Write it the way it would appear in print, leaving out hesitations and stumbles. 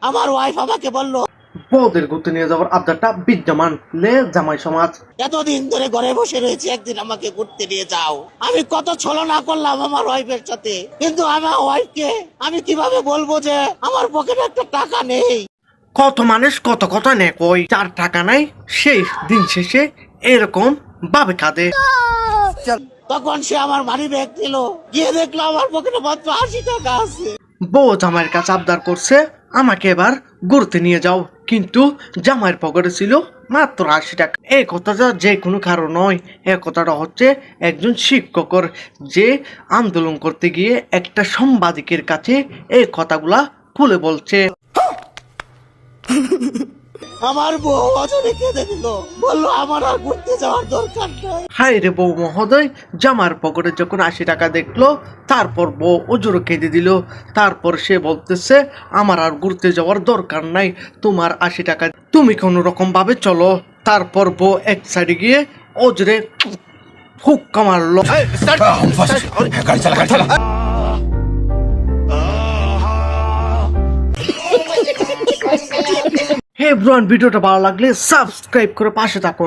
আমার ওয়াইফ আমাকে বলল বউদের ঘুরতে নিয়ে যাওয়ার আবদারটা বিদ্যমান লে জামাই সমাজ। এতদিন ধরে ঘরে বসে রয়েছে, একদিন আমাকে ঘুরতে নিয়ে যাও। আমি কত ছলনা করলাম আমার ওয়াইফের সাথে, কিন্তু আমার ওয়াইফকে আমি কিভাবে বলবো যে আমার পকেটে একটা টাকা নেই। কত মানুষ কত কথা নেয়, কই 4 টাকা নাই, সেই দিন শেষে এরকম ভাবে কাঁদে। তখন সে আমার মানি ব্যাগ দিল, গিয়ে দেখলো আমার পকেটে মাত্র 80 টাকা আছে। বউ জামাইয়ের কাছে আবদার করছে আমাকে এবার ঘুরতে নিয়ে যাও, কিন্তু জামাইয়ের পকেটে ছিল মাত্র 80 টাকা। এই কথাটা যে কোনো কারণ নয়, এই কথাটা হচ্ছে একজন শিক্ষকের যে আন্দোলন করতে গিয়ে একটা সাংবাদিকের কাছে এই কথাগুলা খুলে বলছে। আমার বউ অজরে কেঁদে দিল, বললো আমার আর ঘুরতে যাওয়ার দরকার নাই। হায় রে বউ মহোদয়, জামার পকেটে যখন 80 টাকা দেখলো তারপর বউ ওজোর কেঁদে দিল। তারপর সে বলতেছে আমার আর ঘুরতে যাওয়ার দরকার নাই, তোমার 80 টাকা তুমি কোনো রকম ভাবে চলো। তারপর বউ এক সাইডে গিয়ে ওজরে হুক্কা মারলো। হে ব্রন, ভিডিওটা ভালো লাগলে সাবস্ক্রাইব করে পাশে থাকুন।